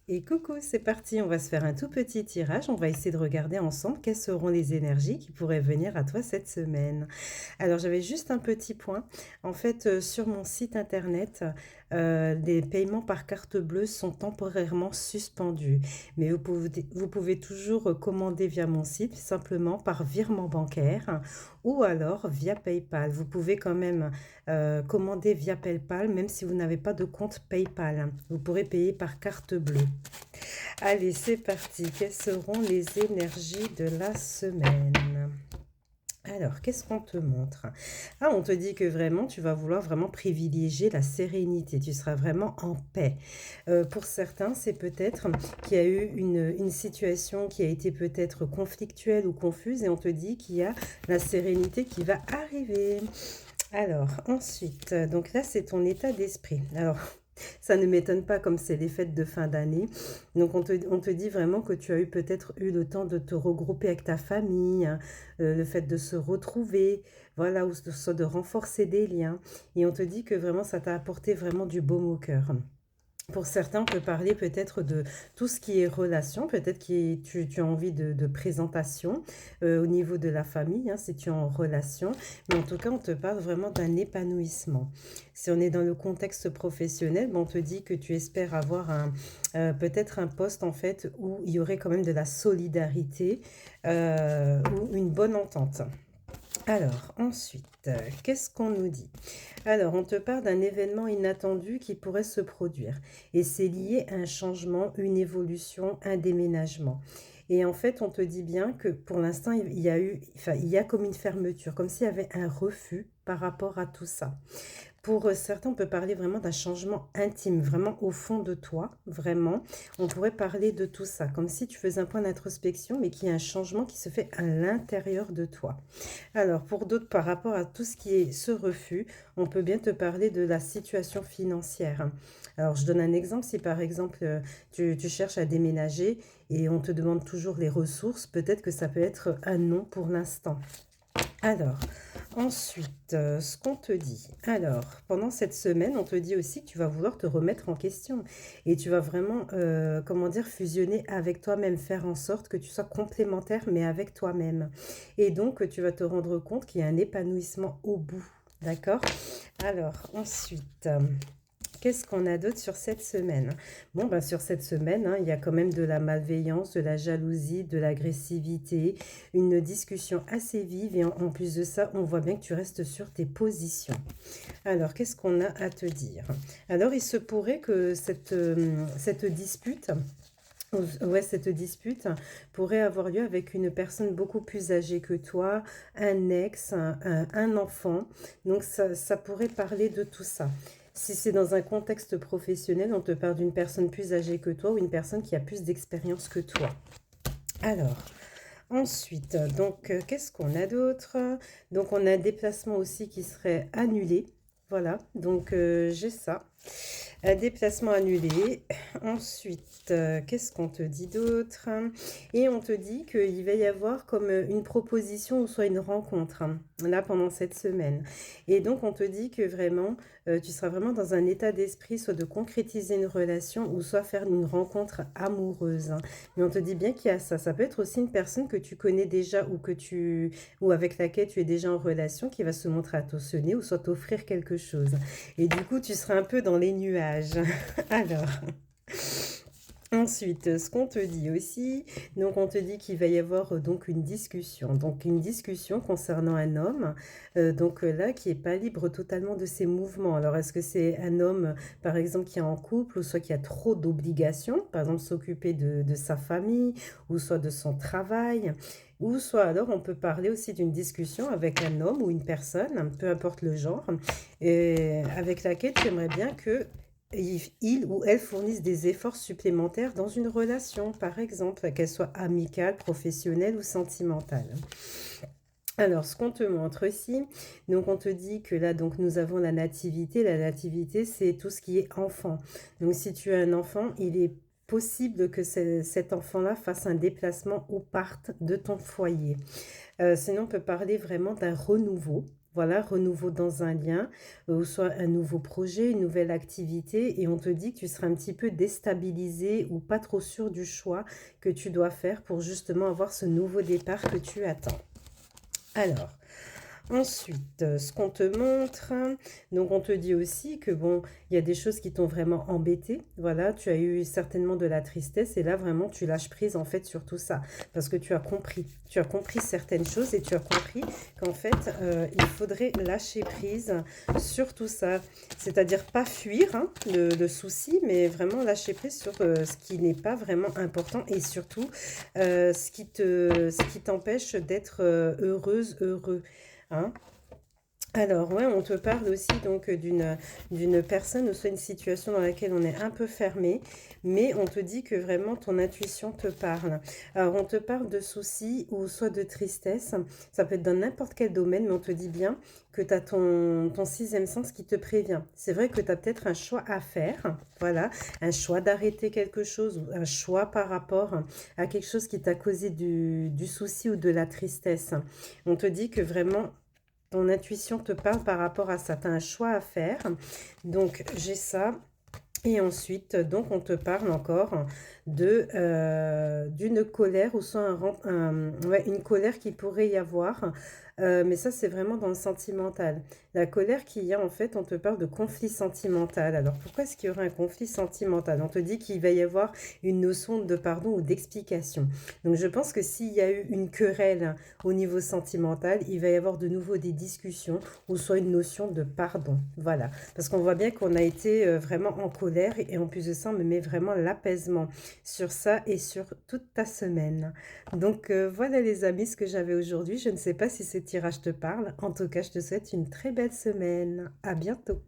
Et coucou, c'est parti, on va se faire un tout petit tirage. On va essayer de regarder ensemble quelles seront les énergies qui pourraient venir à toi cette semaine. Alors, j'avais juste un petit point. En fait, sur mon site internet, les paiements par carte bleue sont temporairement suspendus. Mais vous pouvez toujours commander via mon site, simplement par virement bancaire ou alors via PayPal. Vous pouvez quand même commander via PayPal, même si vous n'avez pas de compte PayPal. Vous pourrez payer par carte bleue. Allez, c'est parti. Quelles seront les énergies de la semaine? Alors, qu'est-ce qu'on te montre? Ah, on te dit que vraiment, tu vas vouloir vraiment privilégier la sérénité. Tu seras vraiment en paix. Pour certains, c'est peut-être qu'il y a eu une situation qui a été peut-être conflictuelle ou confuse et on te dit qu'il y a la sérénité qui va arriver. Alors, ensuite, donc là, c'est ton état d'esprit. Alors, ça ne m'étonne pas comme c'est les fêtes de fin d'année. Donc, on te dit vraiment que tu as eu peut-être eu le temps de te regrouper avec ta famille, hein, le fait de se retrouver, voilà, ou soit de renforcer des liens. Et on te dit que vraiment, ça t'a apporté vraiment du baume au cœur. Pour certains, on peut parler peut-être de tout ce qui est relation, peut-être que tu as envie de présentation au niveau de la famille, hein, si tu es en relation. Mais en tout cas, on te parle vraiment d'un épanouissement. Si on est dans le contexte professionnel, on te dit que tu espères avoir peut-être un poste en fait où il y aurait quand même de la solidarité ou une bonne entente. Alors, ensuite, qu'est-ce qu'on nous dit? Alors, on te parle d'un événement inattendu qui pourrait se produire. Et c'est lié à un changement, une évolution, un déménagement. Et en fait, on te dit bien que pour l'instant, il y a comme une fermeture, comme s'il y avait un refus par rapport à tout ça. Pour certains, on peut parler vraiment d'un changement intime, vraiment au fond de toi, vraiment. On pourrait parler de tout ça, comme si tu faisais un point d'introspection, mais qu'il y a un changement qui se fait à l'intérieur de toi. Alors, pour d'autres, par rapport à tout ce qui est ce refus, on peut bien te parler de la situation financière. Alors, je donne un exemple. Si par exemple, tu cherches à déménager et on te demande toujours les ressources, peut-être que ça peut être un non pour l'instant. Alors, ensuite, ce qu'on te dit. Alors, pendant cette semaine, on te dit aussi que tu vas vouloir te remettre en question et tu vas vraiment, comment dire, fusionner avec toi-même, faire en sorte que tu sois complémentaire, mais avec toi-même. Et donc, tu vas te rendre compte qu'il y a un épanouissement au bout. D'accord? Alors, ensuite, qu'est-ce qu'on a d'autre sur cette semaine? Bon, ben, sur cette semaine, hein, il y a quand même de la malveillance, de la jalousie, de l'agressivité, une discussion assez vive et en plus de ça, on voit bien que tu restes sur tes positions. Alors, qu'est-ce qu'on a à te dire? Alors, il se pourrait que cette dispute, ouais, cette dispute pourrait avoir lieu avec une personne beaucoup plus âgée que toi, un ex, un enfant. Donc, ça pourrait parler de tout ça. Si c'est dans un contexte professionnel, on te parle d'une personne plus âgée que toi ou une personne qui a plus d'expérience que toi. Alors, ensuite, donc, qu'est-ce qu'on a d'autre? Donc, on a un déplacement aussi qui serait annulé. Voilà, donc j'ai ça. Un déplacement annulé. Ensuite, qu'est-ce qu'on te dit d'autre? Et on te dit qu'il va y avoir comme une proposition ou soit une rencontre, hein, là pendant cette semaine. Et donc, on te dit que vraiment, tu seras vraiment dans un état d'esprit, soit de concrétiser une relation ou soit faire une rencontre amoureuse, hein. Mais on te dit bien qu'il y a ça. Ça peut être aussi une personne que tu connais déjà ou avec laquelle tu es déjà en relation qui va se montrer attentionner ou soit t'offrir quelque chose. Et du coup, tu seras un peu dans les nuages. Alors, ensuite, ce qu'on te dit aussi, donc on te dit qu'il va y avoir donc une discussion. Donc une discussion concernant un homme, donc là, qui n'est pas libre totalement de ses mouvements. Alors est-ce que c'est un homme, par exemple, qui est en couple, ou soit qui a trop d'obligations, par exemple s'occuper de sa famille, ou soit de son travail, ou soit alors on peut parler aussi d'une discussion avec un homme ou une personne, peu importe le genre, et avec laquelle tu aimerais bien que il ou elle fournissent des efforts supplémentaires dans une relation, par exemple, qu'elle soit amicale, professionnelle ou sentimentale. Alors, ce qu'on te montre ici, donc on te dit que là, donc nous avons la nativité. La nativité, c'est tout ce qui est enfant. Donc, si tu as un enfant, il est possible que cet enfant-là fasse un déplacement ou parte de ton foyer. Sinon, on peut parler vraiment d'un renouveau. voilà, renouveau dans un lien, ou soit un nouveau projet, une nouvelle activité et on te dit que tu seras un petit peu déstabilisé ou pas trop sûr du choix que tu dois faire pour justement avoir ce nouveau départ que tu attends. Alors, ensuite, ce qu'on te montre, donc on te dit aussi que bon, il y a des choses qui t'ont vraiment embêté. Voilà, tu as eu certainement de la tristesse et là vraiment tu lâches prise en fait sur tout ça parce que tu as compris. Tu as compris certaines choses et tu as compris qu'en fait, il faudrait lâcher prise sur tout ça. C'est-à-dire pas fuir hein, le souci, mais vraiment lâcher prise sur ce qui n'est pas vraiment important et surtout ce qui t'empêche d'être heureuse, heureux. Hein. Alors, ouais, on te parle aussi donc d'une personne ou soit une situation dans laquelle on est un peu fermé, mais on te dit que vraiment ton intuition te parle. Alors, on te parle de soucis ou soit de tristesse, ça peut être dans n'importe quel domaine, mais on te dit bien que tu as ton sixième sens qui te prévient. C'est vrai que tu as peut-être un choix à faire, voilà, un choix d'arrêter quelque chose ou un choix par rapport à quelque chose qui t'a causé du souci ou de la tristesse. On te dit que vraiment ton intuition te parle par rapport à ça. Tu as un choix à faire. Donc, j'ai ça. Et ensuite, donc, on te parle encore d'une colère ou soit ouais, une colère qui pourrait y avoir. Mais ça, c'est vraiment dans le sentimental. La colère qu'il y a, en fait, on te parle de conflit sentimental. Alors, pourquoi est-ce qu'il y aurait un conflit sentimental? On te dit qu'il va y avoir une notion de pardon ou d'explication. Donc, je pense que s'il y a eu une querelle au niveau sentimental, il va y avoir de nouveau des discussions ou soit une notion de pardon. Voilà. Parce qu'on voit bien qu'on a été vraiment en colère et en plus de ça, on me met vraiment l'apaisement sur ça et sur toute ta semaine. Donc voilà les amis ce que j'avais aujourd'hui. Je ne sais pas si ce tirage te parle. En tout cas, je te souhaite une très belle semaine. À bientôt.